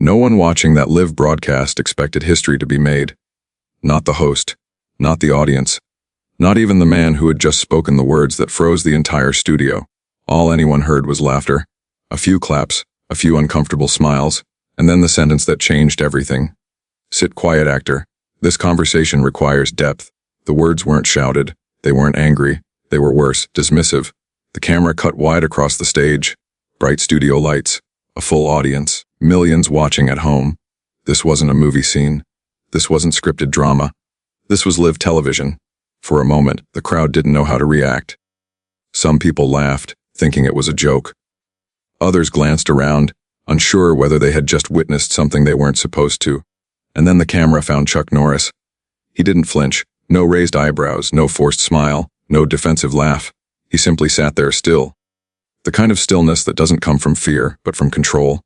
No one watching that live broadcast expected history to be made. Not the host, not the audience, not even the man who had just spoken the words that froze the entire studio. All anyone heard was laughter, a few claps, a few uncomfortable smiles, and then the sentence that changed everything. Sit quiet, actor. This conversation requires depth. The words weren't shouted. They weren't angry. They were worse, dismissive. The camera cut wide across the stage. Bright studio lights. A full audience. Millions watching at home. This wasn't a movie scene. This wasn't scripted drama. This was live television. For a moment, the crowd didn't know how to react. Some people laughed, thinking it was a joke. Others glanced around, unsure whether they had just witnessed something they weren't supposed to. And then the camera found Chuck Norris. He didn't flinch. No raised eyebrows, no forced smile, no defensive laugh. He simply sat there still. The kind of stillness that doesn't come from fear, but from control.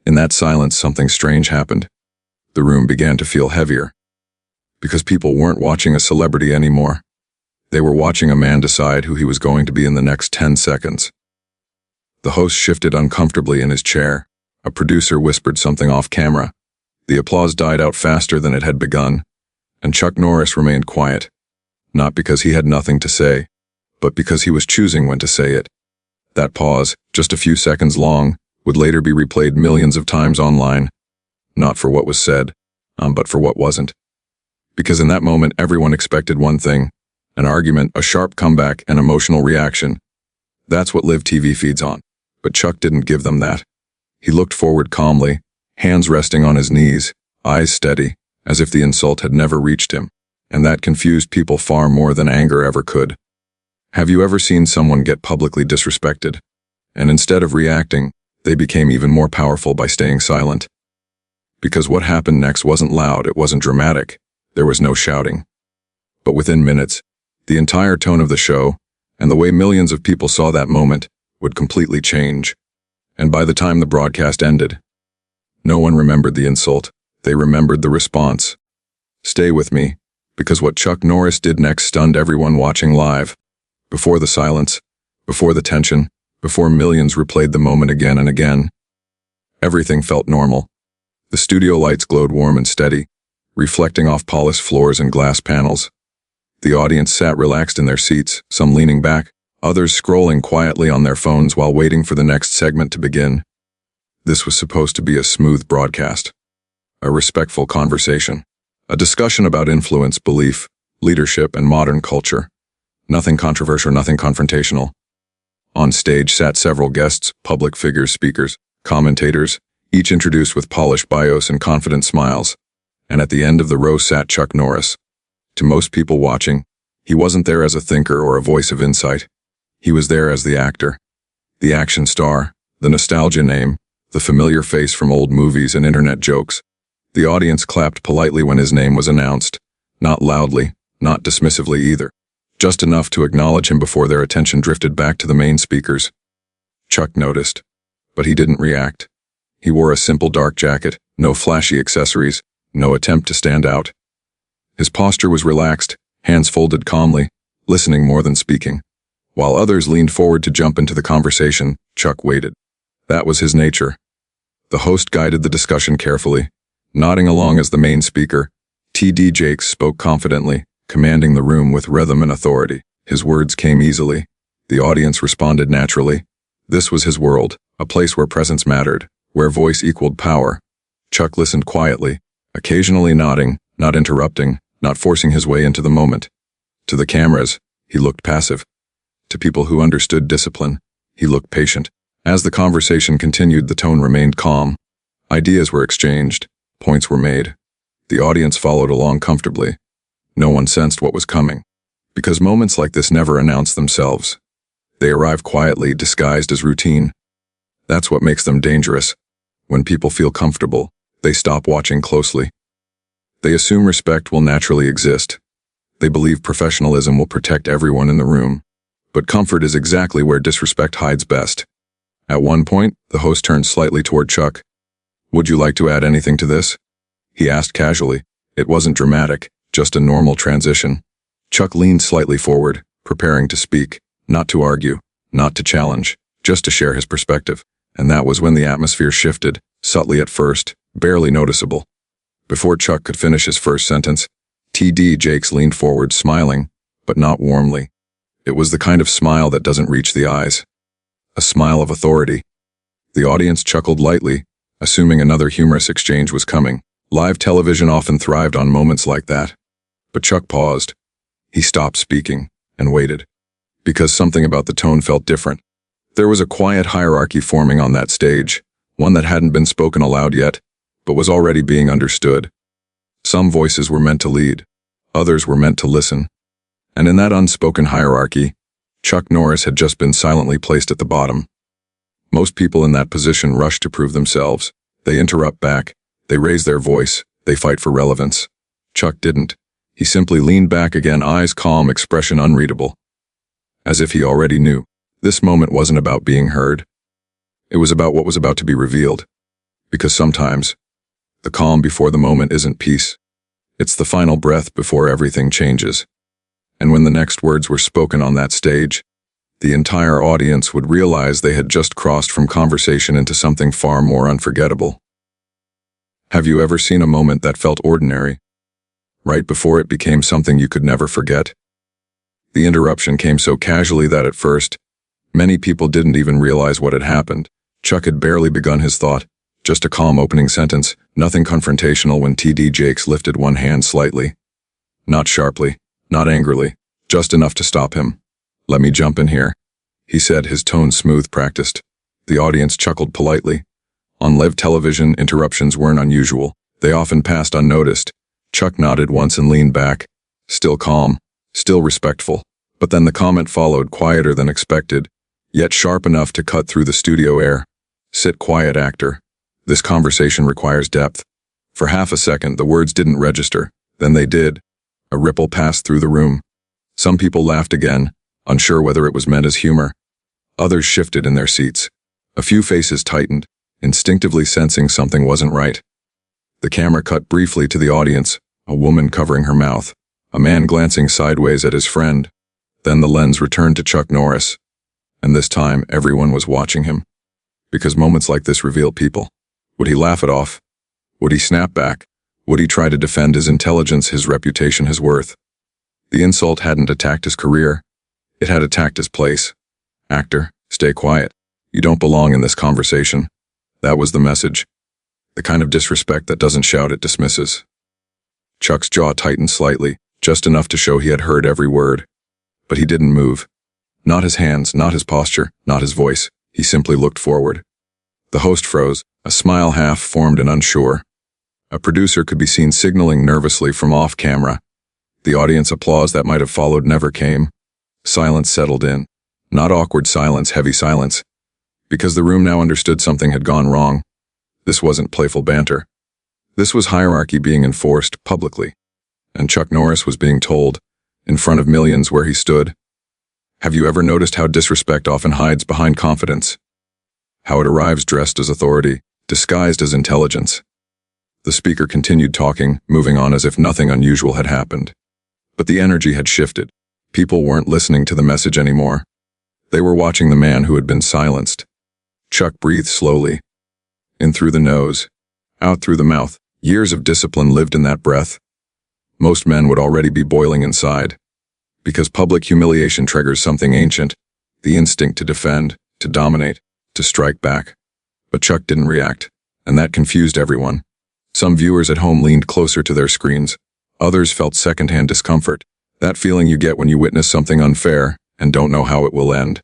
In that silence, something strange happened. The room began to feel heavier. Because people weren't watching a celebrity anymore. They were watching a man decide who he was going to be in the next 10 seconds. The host shifted uncomfortably in his chair. A producer whispered something off camera. The applause died out faster than it had begun, and Chuck Norris remained quiet. Not because he had nothing to say, but because he was choosing when to say it. That pause, just a few seconds long, would later be replayed millions of times online. Not for what was said, but for what wasn't. Because in that moment, everyone expected one thing: an argument, a sharp comeback, an emotional reaction. That's what live TV feeds on. But Chuck didn't give them that. He looked forward calmly, hands resting on his knees, eyes steady, as if the insult had never reached him. And that confused people far more than anger ever could. Have you ever seen someone get publicly disrespected? And instead of reacting, they became even more powerful by staying silent. Because what happened next wasn't loud, it wasn't dramatic. There was no shouting. But within minutes, the entire tone of the show, and the way millions of people saw that moment, would completely change. And by the time the broadcast ended, no one remembered the insult. They remembered the response. Stay with me, because what Chuck Norris did next stunned everyone watching live. Before the silence, before the tension, before millions replayed the moment again and again, everything felt normal. The studio lights glowed warm and steady, reflecting off polished floors and glass panels. The audience sat relaxed in their seats, some leaning back, others scrolling quietly on their phones while waiting for the next segment to begin. This was supposed to be a smooth broadcast, a respectful conversation, a discussion about influence, belief, leadership, and modern culture. Nothing controversial, nothing confrontational. On stage sat several guests, public figures, speakers, commentators, each introduced with polished bios and confident smiles. And at the end of the row sat Chuck Norris. To most people watching, he wasn't there as a thinker or a voice of insight. He was there as the actor, the action star, the nostalgia name, the familiar face from old movies and internet jokes. The audience clapped politely when his name was announced, not loudly, not dismissively either, just enough to acknowledge him before their attention drifted back to the main speakers. Chuck noticed, but he didn't react. He wore a simple dark jacket, no flashy accessories, no attempt to stand out. His posture was relaxed, hands folded calmly, listening more than speaking. While others leaned forward to jump into the conversation, Chuck waited. That was his nature. The host guided the discussion carefully, nodding along as the main speaker, T.D. Jakes, spoke confidently, commanding the room with rhythm and authority. His words came easily. The audience responded naturally. This was his world, a place where presence mattered, where voice equaled power. Chuck listened quietly, occasionally nodding, not interrupting, not forcing his way into the moment. To the cameras, he looked passive. To people who understood discipline, he looked patient. As the conversation continued, the tone remained calm. Ideas were exchanged, points were made. The audience followed along comfortably. No one sensed what was coming. Because moments like this never announce themselves. They arrive quietly, disguised as routine. That's what makes them dangerous. When people feel comfortable, they stop watching closely. They assume respect will naturally exist. They believe professionalism will protect everyone in the room. But comfort is exactly where disrespect hides best. At one point, the host turned slightly toward Chuck. "Would you like to add anything to this?" he asked casually. It wasn't dramatic, just a normal transition. Chuck leaned slightly forward, preparing to speak, not to argue, not to challenge, just to share his perspective. And that was when the atmosphere shifted. subtly at first, barely noticeable. Before Chuck could finish his first sentence, T.D. Jakes leaned forward, smiling, but not warmly. It was the kind of smile that doesn't reach the eyes. A smile of authority. The audience chuckled lightly, assuming another humorous exchange was coming. Live television often thrived on moments like that. But Chuck paused. He stopped speaking and waited. Because something about the tone felt different. There was a quiet hierarchy forming on that stage, one that hadn't been spoken aloud yet, but was already being understood. Some voices were meant to lead, others were meant to listen. And in that unspoken hierarchy, Chuck Norris had just been silently placed at the bottom. Most people in that position rush to prove themselves. They interrupt back, they raise their voice, they fight for relevance. Chuck didn't. He simply leaned back again, eyes calm, expression unreadable. As if he already knew. This moment wasn't about being heard. It was about what was about to be revealed. Because sometimes, the calm before the moment isn't peace. It's the final breath before everything changes. And when the next words were spoken on that stage, the entire audience would realize they had just crossed from conversation into something far more unforgettable. Have you ever seen a moment that felt ordinary, right before it became something you could never forget? The interruption came so casually that at first, many people didn't even realize what had happened. Chuck had barely begun his thought, just a calm opening sentence, nothing confrontational, when T.D. Jakes lifted one hand slightly. Not sharply, not angrily, just enough to stop him. "Let me jump in here," he said, his tone smooth, practiced. The audience chuckled politely. On live television, interruptions weren't unusual. They often passed unnoticed. Chuck nodded once and leaned back, still calm, still respectful. But then the comment followed, quieter than expected, yet sharp enough to cut through the studio air. "Sit quiet, actor. This conversation requires depth." For half a second, the words didn't register. Then they did. A ripple passed through the room. Some people laughed again, unsure whether it was meant as humor. Others shifted in their seats. A few faces tightened, instinctively sensing something wasn't right. The camera cut briefly to the audience, a woman covering her mouth, a man glancing sideways at his friend. Then the lens returned to Chuck Norris. And this time, everyone was watching him. Because moments like this reveal people. Would he laugh it off? Would he snap back? Would he try to defend his intelligence, his reputation, his worth? The insult hadn't attacked his career. It had attacked his place. "Actor, stay quiet. You don't belong in this conversation." That was the message. The kind of disrespect that doesn't shout, it dismisses. Chuck's jaw tightened slightly, just enough to show he had heard every word. But he didn't move. Not his hands, not his posture, not his voice. He simply looked forward. The host froze, a smile half formed and unsure. A producer could be seen signaling nervously from off camera. The audience applause that might have followed never came. Silence settled in. Not awkward silence, heavy silence. Because the room now understood something had gone wrong. This wasn't playful banter. This was hierarchy being enforced publicly. And Chuck Norris was being told, in front of millions, where he stood. Have you ever noticed how disrespect often hides behind confidence? How it arrives dressed as authority, disguised as intelligence? The speaker continued talking, moving on as if nothing unusual had happened. But the energy had shifted. People weren't listening to the message anymore. They were watching the man who had been silenced. Chuck breathed slowly. In through the nose, out through the mouth. Years of discipline lived in that breath. Most men would already be boiling inside. Because public humiliation triggers something ancient, the instinct to defend, to dominate, to strike back. But Chuck didn't react, and that confused everyone. Some viewers at home leaned closer to their screens. Others felt secondhand discomfort, that feeling you get when you witness something unfair and don't know how it will end.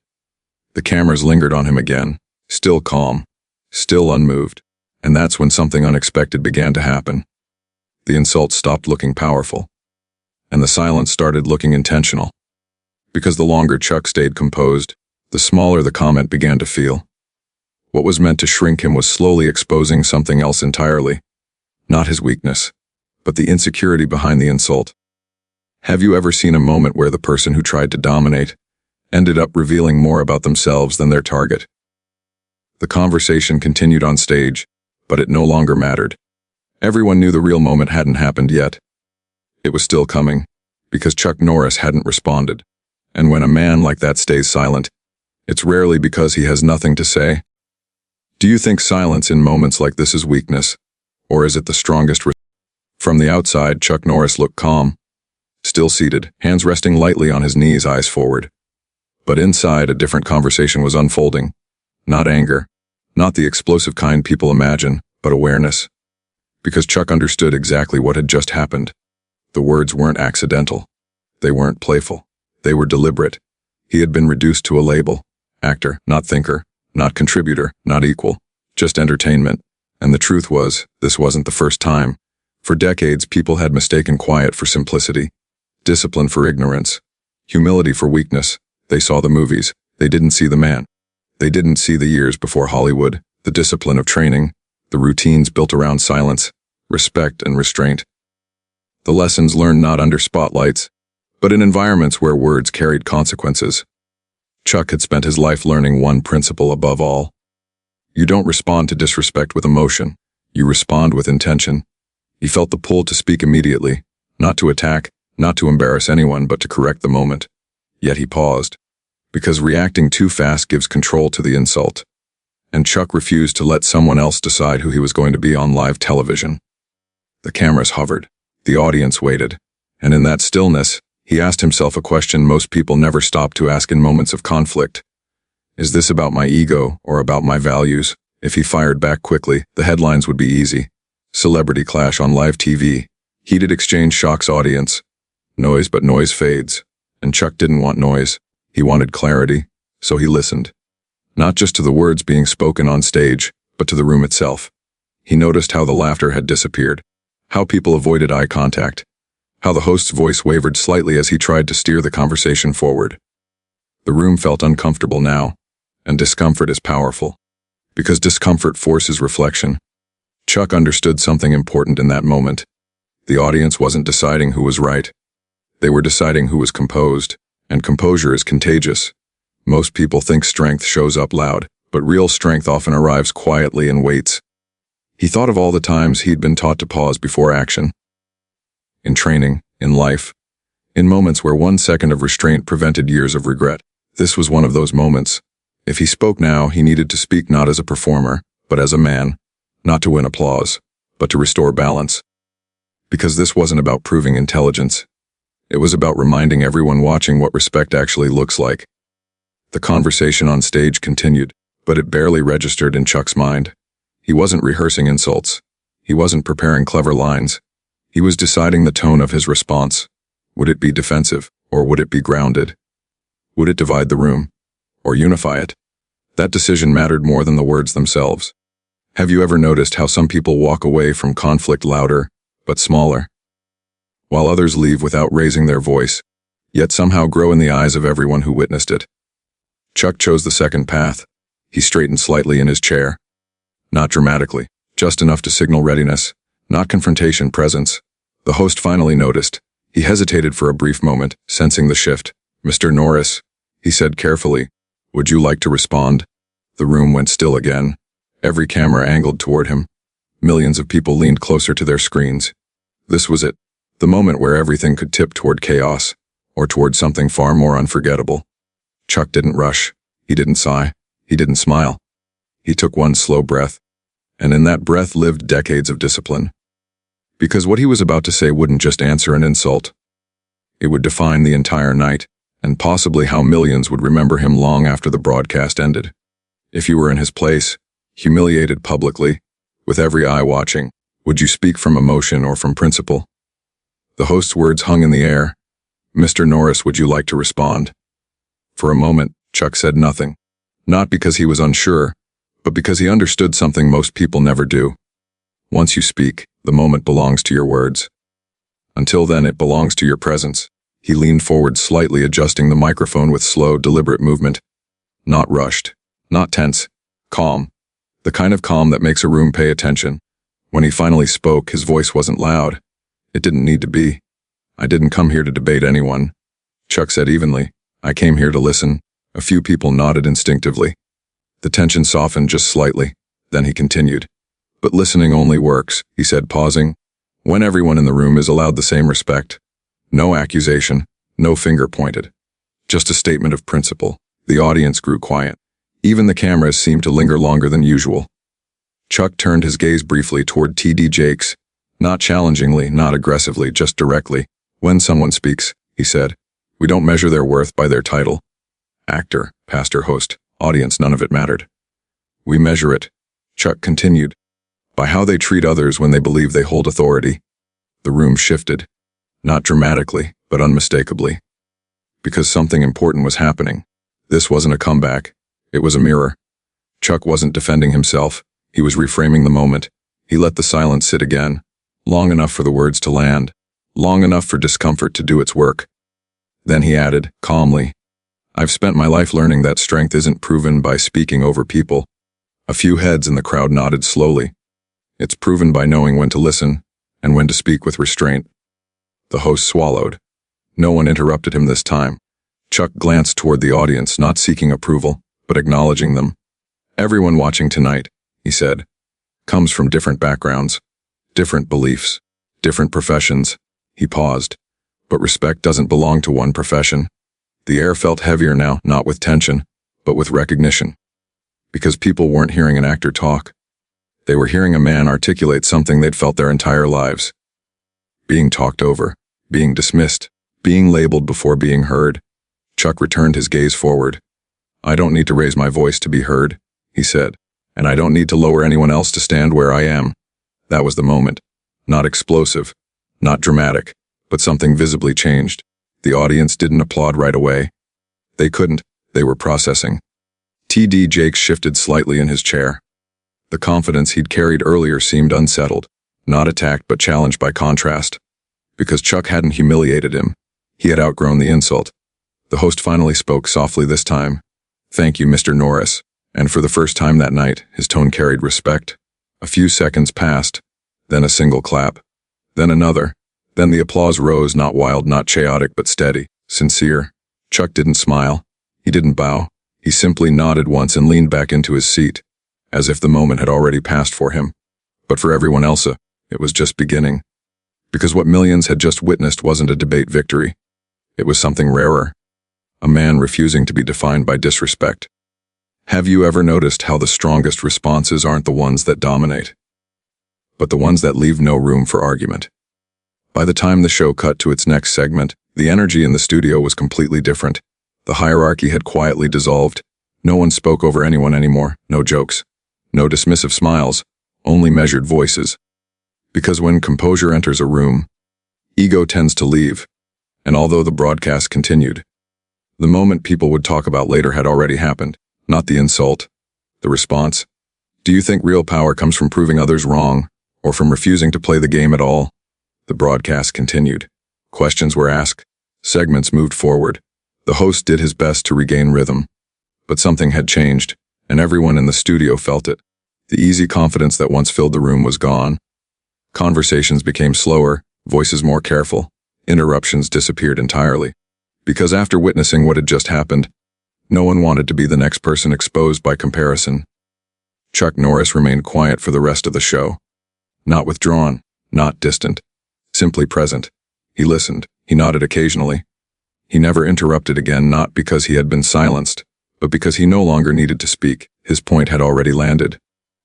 The cameras lingered on him again, still calm, still unmoved, and that's when something unexpected began to happen. The insult stopped looking powerful, and the silence started looking intentional. Because the longer Chuck stayed composed, the smaller the comment began to feel. What was meant to shrink him was slowly exposing something else entirely. Not his weakness, but the insecurity behind the insult. Have you ever seen a moment where the person who tried to dominate ended up revealing more about themselves than their target? The conversation continued on stage, but it no longer mattered. Everyone knew the real moment hadn't happened yet. It was still coming, because Chuck Norris hadn't responded. And when a man like that stays silent, it's rarely because he has nothing to say. Do you think silence in moments like this is weakness? Or is it the strongest? From the outside, Chuck Norris looked calm, still seated, hands resting lightly on his knees, eyes forward. But inside, a different conversation was unfolding. Not anger, not the explosive kind people imagine, but awareness. Because Chuck understood exactly what had just happened. The words weren't accidental. They weren't playful. They were deliberate. He had been reduced to a label. Actor, not thinker, not contributor, not equal, just entertainment. And the truth was, this wasn't the first time. For decades, people had mistaken quiet for simplicity, discipline for ignorance, humility for weakness. They saw the movies. They didn't see the man. They didn't see the years before Hollywood, the discipline of training, the routines built around silence, respect and restraint. The lessons learned not under spotlights, but in environments where words carried consequences. Chuck had spent his life learning one principle above all. You don't respond to disrespect with emotion. You respond with intention. He felt the pull to speak immediately, not to attack, not to embarrass anyone, but to correct the moment. Yet he paused, because reacting too fast gives control to the insult. And Chuck refused to let someone else decide who he was going to be on live television. The cameras hovered. The audience waited. And in that stillness, he asked himself a question most people never stop to ask in moments of conflict. Is this about my ego or about my values? If he fired back quickly, the headlines would be easy. Celebrity clash on live TV. Heated exchange shocks audience. Noise, but noise fades. And Chuck didn't want noise. He wanted clarity, so he listened. Not just to the words being spoken on stage, but to the room itself. He noticed how the laughter had disappeared, how people avoided eye contact, how the host's voice wavered slightly as he tried to steer the conversation forward. The room felt uncomfortable now, and discomfort is powerful, because discomfort forces reflection. Chuck understood something important in that moment. The audience wasn't deciding who was right. They were deciding who was composed, and composure is contagious. Most people think strength shows up loud, but real strength often arrives quietly and waits. He thought of all the times he'd been taught to pause before action. In training, in life, in moments where 1 second of restraint prevented years of regret. This was one of those moments. If he spoke now, he needed to speak not as a performer, but as a man, not to win applause, but to restore balance. Because this wasn't about proving intelligence. It was about reminding everyone watching what respect actually looks like. The conversation on stage continued, but it barely registered in Chuck's mind. He wasn't rehearsing insults. He wasn't preparing clever lines. He was deciding the tone of his response. Would it be defensive, or would it be grounded? Would it divide the room, or unify it? That decision mattered more than the words themselves. Have you ever noticed how some people walk away from conflict louder, but smaller, while others leave without raising their voice, yet somehow grow in the eyes of everyone who witnessed it? Chuck chose the second path. He straightened slightly in his chair. Not dramatically, just enough to signal readiness, not confrontation, presence. The host finally noticed. He hesitated for a brief moment, sensing the shift. "Mr. Norris," he said carefully, "would you like to respond?" The room went still again. Every camera angled toward him. Millions of people leaned closer to their screens. This was it, the moment where everything could tip toward chaos, or toward something far more unforgettable. Chuck didn't rush. He didn't sigh. He didn't smile. He took one slow breath, and in that breath lived decades of discipline. Because what he was about to say wouldn't just answer an insult. It would define the entire night, and possibly how millions would remember him long after the broadcast ended. If you were in his place, humiliated publicly, with every eye watching, would you speak from emotion or from principle? The host's words hung in the air. "Mr. Norris, would you like to respond?" For a moment, Chuck said nothing. Not because he was unsure, but because he understood something most people never do. Once you speak, the moment belongs to your words. Until then, it belongs to your presence. He leaned forward slightly, adjusting the microphone with slow, deliberate movement. Not rushed, not tense, calm. The kind of calm that makes a room pay attention. When he finally spoke, his voice wasn't loud. It didn't need to be. "I didn't come here to debate anyone," Chuck said evenly. "I came here to listen." A few people nodded instinctively. The tension softened just slightly. Then he continued. "But listening only works," he said, pausing, "when everyone in the room is allowed the same respect. No accusation, no finger pointed. Just a statement of principle." The audience grew quiet. Even the cameras seemed to linger longer than usual. Chuck turned his gaze briefly toward T.D. Jakes, not challengingly, not aggressively, just directly. When someone speaks, he said, we don't measure their worth by their title. Actor, pastor, host, audience, none of it mattered. We measure it, Chuck continued, by how they treat others when they believe they hold authority. The room shifted, not dramatically, but unmistakably. Because something important was happening. This wasn't a comeback. It was a mirror. Chuck wasn't defending himself. He was reframing the moment. He let the silence sit again, long enough for the words to land, long enough for discomfort to do its work. Then he added, calmly, I've spent my life learning that strength isn't proven by speaking over people. A few heads in the crowd nodded slowly. It's proven by knowing when to listen and when to speak with restraint. The host swallowed. No one interrupted him this time. Chuck glanced toward the audience, not seeking approval, but acknowledging them. Everyone watching tonight, he said, comes from different backgrounds, different beliefs, different professions. He paused. But respect doesn't belong to one profession. The air felt heavier now, not with tension, but with recognition. Because people weren't hearing an actor talk. They were hearing a man articulate something they'd felt their entire lives. Being talked over, being dismissed, being labeled before being heard. Chuck returned his gaze forward. I don't need to raise my voice to be heard, he said, and I don't need to lower anyone else to stand where I am. That was the moment. Not explosive, not dramatic, but something visibly changed. The audience didn't applaud right away. They couldn't. They were processing. T.D. Jakes shifted slightly in his chair. The confidence he'd carried earlier seemed unsettled, not attacked but challenged by contrast. Because Chuck hadn't humiliated him. He had outgrown the insult. The host finally spoke softly this time. Thank you, Mr. Norris. And for the first time that night, his tone carried respect. A few seconds passed, then a single clap, then another. Then the applause rose, not wild, not chaotic, but steady, sincere. Chuck didn't smile. He didn't bow. He simply nodded once and leaned back into his seat, as if the moment had already passed for him. But for everyone else, it was just beginning. Because what millions had just witnessed wasn't a debate victory. It was something rarer. A man refusing to be defined by disrespect. Have you ever noticed how the strongest responses aren't the ones that dominate, but the ones that leave no room for argument? By the time the show cut to its next segment, the energy in the studio was completely different. The hierarchy had quietly dissolved. No one spoke over anyone anymore, no jokes, no dismissive smiles, only measured voices. Because when composure enters a room, ego tends to leave. And although the broadcast continued, the moment people would talk about later had already happened. Not the insult, the response. Do you think real power comes from proving others wrong, or from refusing to play the game at all? The broadcast continued. Questions were asked. Segments moved forward. The host did his best to regain rhythm. But something had changed, and everyone in the studio felt it. The easy confidence that once filled the room was gone. Conversations became slower, voices more careful. Interruptions disappeared entirely. Because after witnessing what had just happened, no one wanted to be the next person exposed by comparison. Chuck Norris remained quiet for the rest of the show. Not withdrawn, not distant, simply present. He listened, he nodded occasionally. He never interrupted again, not because he had been silenced, but because he no longer needed to speak. His point had already landed.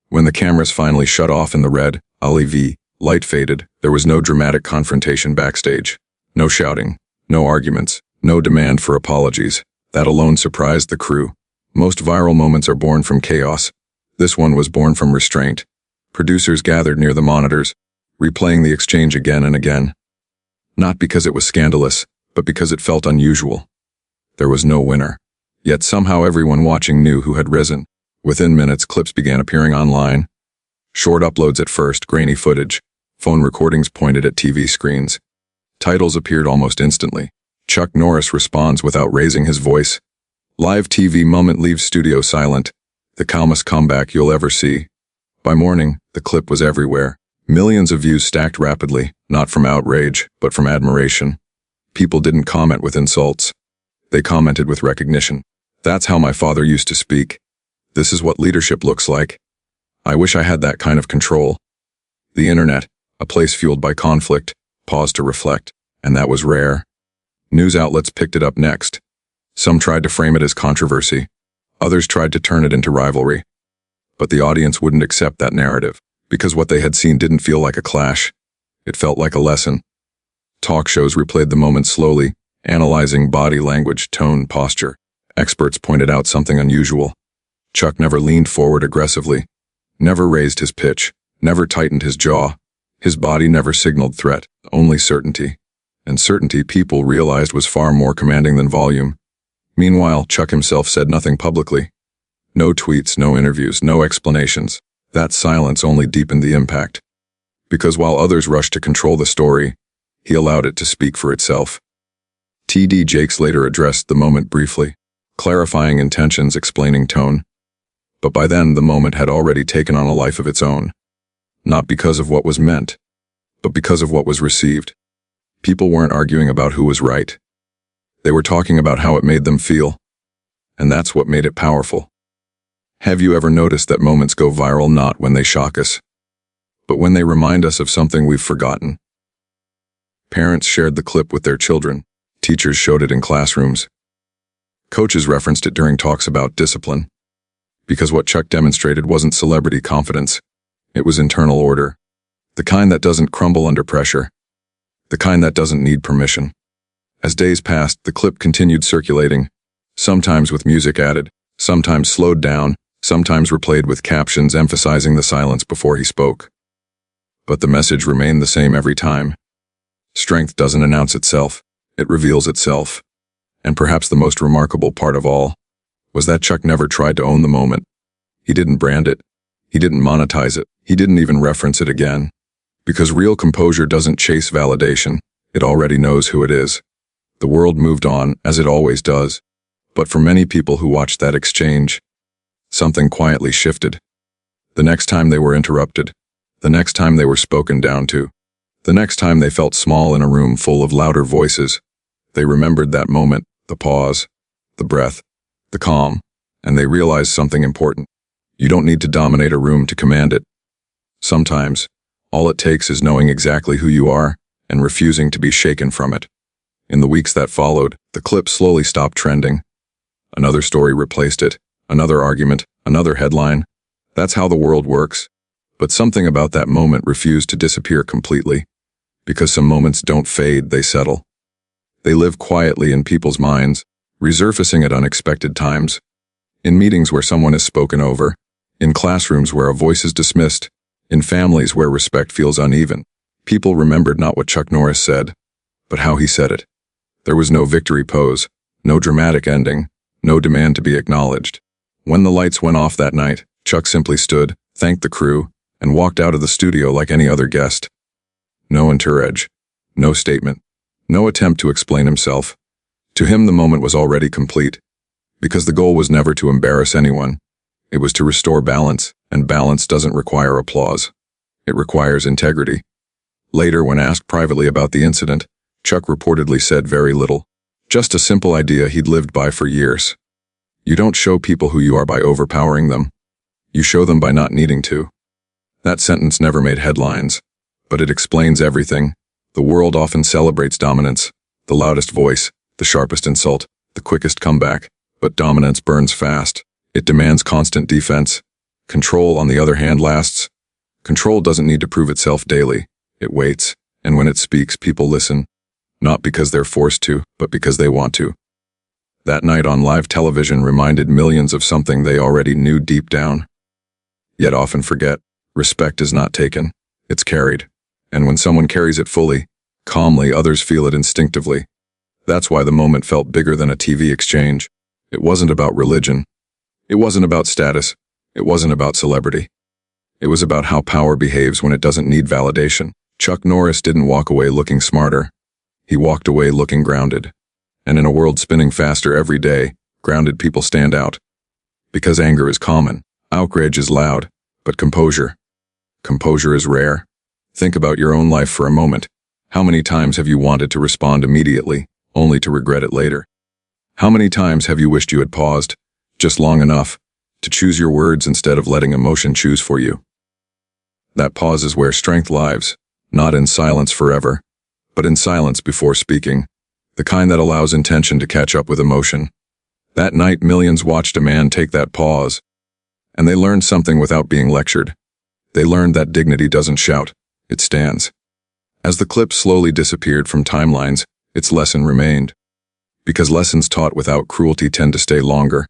When the cameras finally shut off in the red, Ali light faded, there was no dramatic confrontation backstage. No shouting, no arguments, no demand for apologies. That alone surprised the crew. Most viral moments are born from chaos. This one was born from restraint. Producers gathered near the monitors, replaying the exchange again and again. Not because it was scandalous, but because it felt unusual. There was no winner. Yet somehow everyone watching knew who had risen. Within minutes, clips began appearing online. Short uploads at first, grainy footage. Phone recordings pointed at TV screens. Titles appeared almost instantly. Chuck Norris responds without raising his voice. Live TV moment leaves studio silent. The calmest comeback you'll ever see. By morning, the clip was everywhere. Millions of views stacked rapidly, not from outrage, but from admiration. People didn't comment with insults. They commented with recognition. That's how my father used to speak. This is what leadership looks like. I wish I had that kind of control. The internet, a place fueled by conflict, paused to reflect, and that was rare. News outlets picked it up next. Some tried to frame it as controversy. Others tried to turn it into rivalry. But the audience wouldn't accept that narrative, because what they had seen didn't feel like a clash. It felt like a lesson. Talk shows replayed the moment slowly, analyzing body language, tone, posture. Experts pointed out something unusual. Chuck never leaned forward aggressively, never raised his pitch, never tightened his jaw. His body never signaled threat, only certainty. And certainty, people realized, was far more commanding than volume. Meanwhile, Chuck himself said nothing publicly. No tweets, no interviews, no explanations. That silence only deepened the impact. Because while others rushed to control the story, he allowed it to speak for itself. T.D. Jakes later addressed the moment briefly, clarifying intentions, explaining tone. But by then, the moment had already taken on a life of its own. Not because of what was meant, but because of what was received. People weren't arguing about who was right. They were talking about how it made them feel. And that's what made it powerful. Have you ever noticed that moments go viral not when they shock us, but when they remind us of something we've forgotten? Parents shared the clip with their children. Teachers showed it in classrooms. Coaches referenced it during talks about discipline. Because what Chuck demonstrated wasn't celebrity confidence. It was internal order. The kind that doesn't crumble under pressure. The kind that doesn't need permission. As days passed, the clip continued circulating, sometimes with music added, sometimes slowed down, sometimes replayed with captions emphasizing the silence before he spoke. But the message remained the same every time. Strength doesn't announce itself, it reveals itself. And perhaps the most remarkable part of all was that Chuck never tried to own the moment. He didn't brand it. He didn't monetize it. He didn't even reference it again. Because real composure doesn't chase validation. It already knows who it is. The world moved on, as it always does. But for many people who watched that exchange, something quietly shifted. The next time they were interrupted, the next time they were spoken down to, the next time they felt small in a room full of louder voices, they remembered that moment, the pause, the breath, the calm, and they realized something important. You don't need to dominate a room to command it. Sometimes, all it takes is knowing exactly who you are and refusing to be shaken from it. In the weeks that followed, the clip slowly stopped trending. Another story replaced it, another argument, another headline. That's how the world works. But something about that moment refused to disappear completely. Because some moments don't fade, they settle. They live quietly in people's minds, resurfacing at unexpected times. In meetings where someone is spoken over, in classrooms where a voice is dismissed, in families where respect feels uneven. People remembered not what Chuck Norris said, but how he said it. There was no victory pose, no dramatic ending, no demand to be acknowledged. When the lights went off that night, Chuck simply stood, thanked the crew, and walked out of the studio like any other guest. No entourage, no statement, no attempt to explain himself. To him, the moment was already complete, because the goal was never to embarrass anyone. It was to restore balance, and balance doesn't require applause. It requires integrity. Later, when asked privately about the incident, Chuck reportedly said very little. Just a simple idea he'd lived by for years. You don't show people who you are by overpowering them. You show them by not needing to. That sentence never made headlines, but it explains everything. The world often celebrates dominance, the loudest voice, the sharpest insult, the quickest comeback, but dominance burns fast. It demands constant defense. Control, on the other hand, lasts. Control doesn't need to prove itself daily. It waits, and when it speaks, people listen. Not because they're forced to, but because they want to. That night on live television reminded millions of something they already knew deep down. Yet often forget, respect is not taken, it's carried. And when someone carries it fully, calmly, others feel it instinctively. That's why the moment felt bigger than a TV exchange. It wasn't about religion. It wasn't about status. It wasn't about celebrity. It was about how power behaves when it doesn't need validation. Chuck Norris didn't walk away looking smarter. He walked away looking grounded. And in a world spinning faster every day, grounded people stand out. Because anger is common, outrage is loud, but composure is rare. Think about your own life for a moment. How many times have you wanted to respond immediately, only to regret it later? How many times have you wished you had paused, just long enough, to choose your words instead of letting emotion choose for you? That pause is where strength lives, not in silence forever, but in silence before speaking, the kind that allows intention to catch up with emotion. That night, millions watched a man take that pause. And they learned something without being lectured. They learned that dignity doesn't shout, it stands. As the clip slowly disappeared from timelines, its lesson remained. Because lessons taught without cruelty tend to stay longer.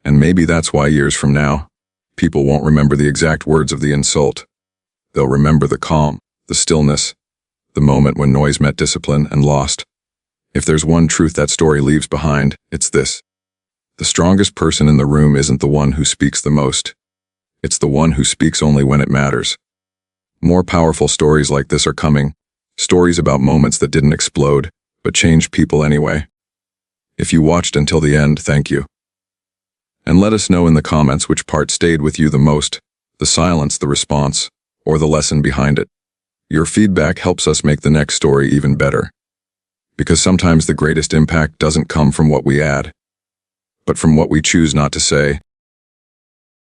And maybe that's why years from now, people won't remember the exact words of the insult. They'll remember the calm, the stillness, the moment when noise met discipline and lost. If there's one truth that story leaves behind, it's this. The strongest person in the room isn't the one who speaks the most. It's the one who speaks only when it matters. More powerful stories like this are coming. Stories about moments that didn't explode, but changed people anyway. If you watched until the end, thank you. And let us know in the comments which part stayed with you the most, the silence, the response, or the lesson behind it. Your feedback helps us make the next story even better. Because sometimes the greatest impact doesn't come from what we add, but from what we choose not to say.